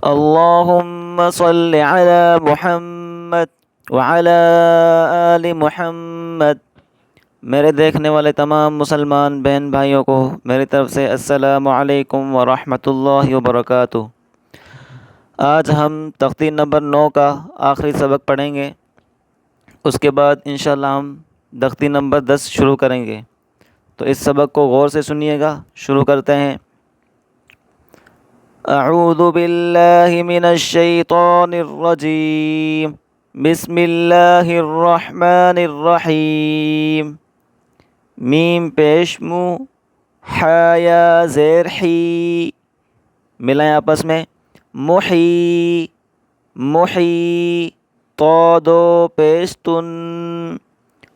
اللهم صل على محمد وعلى آل محمد۔ میرے دیکھنے والے تمام مسلمان بہن بھائیوں کو میری طرف سے السلام علیکم ورحمۃ اللہ وبرکاتہ۔ آج ہم تختی نمبر 9 کا آخری سبق پڑھیں گے، اس کے بعد انشاءاللہ ہم تختی نمبر 10 شروع کریں گے، تو اس سبق کو غور سے سنیے گا۔ شروع کرتے ہیں۔ اعوذ باللہ من الشیطان الرجیم، بسم اللہ الرحمن الرحیم۔ میم پیش مو، حا یا زیر حی، ملائیں آپس میں، محی محی، تو دو پیش تن،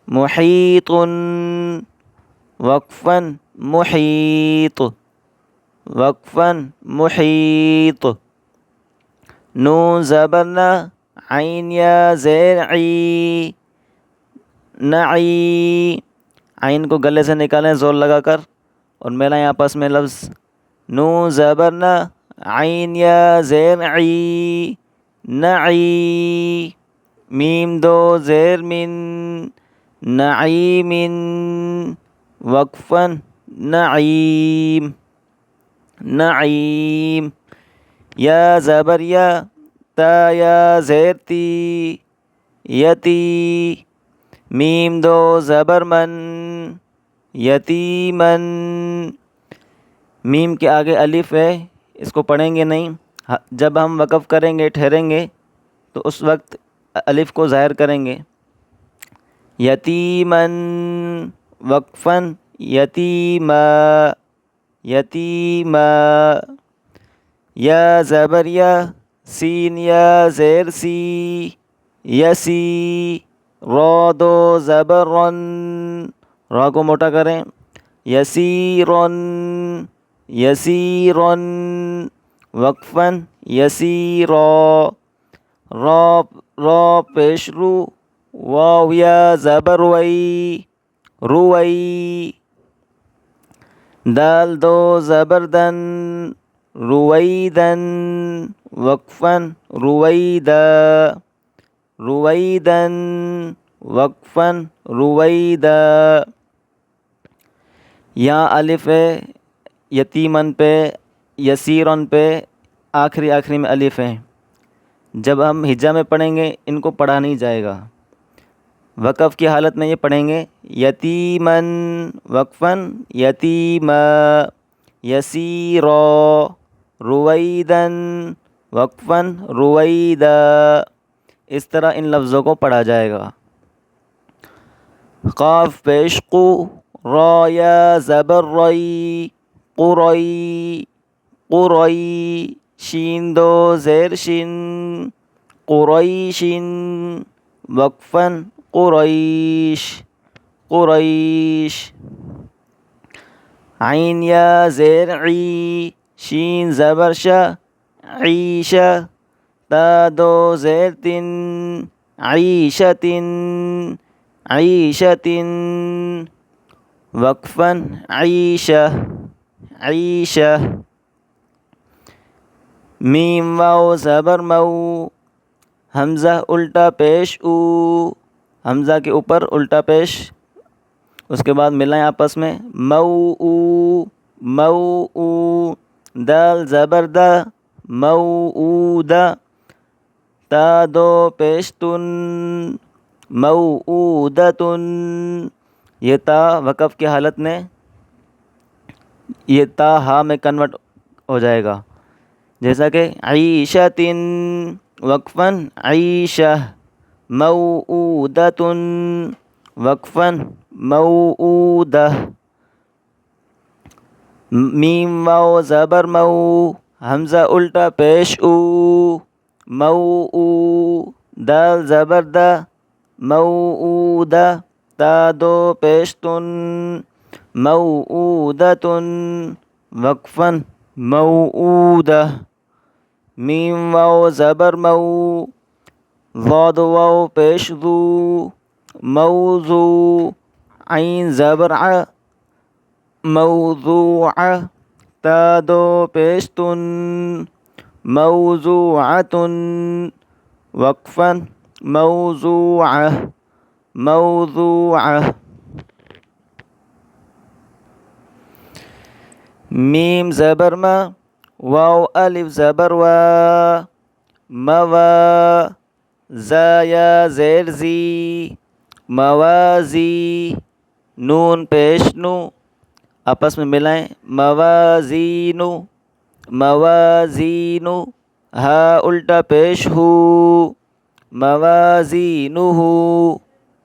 محیطن، وقفاً محیط وقفاً محیط۔ نون زبر نا، عین یا زیر عی، نعی، عین کو گلے سے نکالیں زور لگا کر اور ملائیں آپس میں لفظ۔ نون زبر نا، عین یا زیر عی، نعی۔ میم دو زیر من، نعیمن، وقفاً نعیم نعیم۔ یا زبر یا، تا یا زیر تی، یتی۔ میم دو زبر من، یتیمن۔ میم کے آگے الف ہے، اس کو پڑھیں گے نہیں، جب ہم وقف کریں گے ٹھہریں گے تو اس وقت الف کو ظاہر کریں گے۔ یتیمن، وقفاً یتیما یتیما۔ یا زبر یا، سین یا زیر سی، یسی۔ را دو زبر رن، را کو موٹا کریں، یسیرن یسیرن، وقفاً یسیرا۔ را پیش رو، واو یا زبر وی، روی۔ دال دو زبر دن، رویدن، وقفاً رویدا رویدن، وقفاً رویدا۔ یہاں الف ہے یتیمن پہ، یسیرن پہ، آخری میں الف ہے، جب ہم ہجا میں پڑھیں گے ان کو پڑھا نہیں جائے گا۔ وقف کی حالت میں یہ پڑھیں گے، یتیمن، وقفاً یتیما، یسیرا، رویدن، وقفاً رویدا۔ اس طرح ان لفظوں کو پڑھا جائے گا۔ قاف پیش قو، را یا زبر ری، قری قری۔ شین دو زیر شن، قریشن، وقفاً قریش قریش۔ عین یا زیر عی، شین زبر شا، عیشہ۔ تا دو زیر تن، عیشتن عیشتن، وقفاً عیشہ عیشہ۔ میم واو زبر مو، حمزہ الٹا پیش او، حمزہ کے اوپر الٹا پیش، اس کے بعد ملائیں آپس میں، مو مو۔ دال زبر دا، موعودہ۔ تا دو پیش تن، موعودتن۔ یہ تا وقف کی حالت میں یہ تا ہا میں کنورٹ ہو جائے گا، جیسا کہ عیشتن، وقفاً عیشہ، موعودتن، وقفاً موعودہ۔ میم واو زبر مو، حمزہ الٹا پیش او، موعو۔ دال زبر دا، موعودہ۔ تا دو پیش تن، موعودتن، وقفاً موعودہ۔ میم واو زبر مو، ضاد واو پیش ذو، موضوع۔ عین زبر ع، موضوع۔ تا دو پیش تن، موضوعۃ وقفا موضوعہ موضوعہ. میم زبر ما، واو الف زبر وا، موا، زا یا زیر زی، موازی، نون پیش نو، آپس میں ملائیں، موازینو موازینو. ہا الٹا پیش ہو، موازینہ،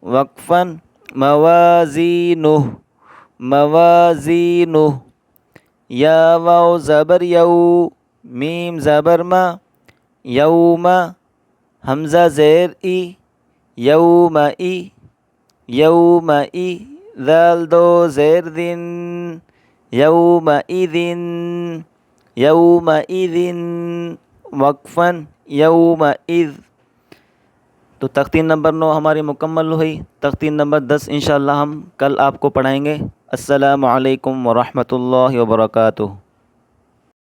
وقفاً موازینہ موازینہ. یا واو زبر یو، میم زبر ما، یوم، حمزہ زیر ای، یوم ای یوم ای، ذال دو زیر دن، یوم اذن یوم اذن، وقفاً یوم اذ. تو تختین نمبر 9 ہماری مکمل ہوئی. تختین نمبر 10 انشاءاللہ ہم کل آپ کو پڑھائیں گے. السلام علیکم ورحمۃ اللہ وبرکاتہ.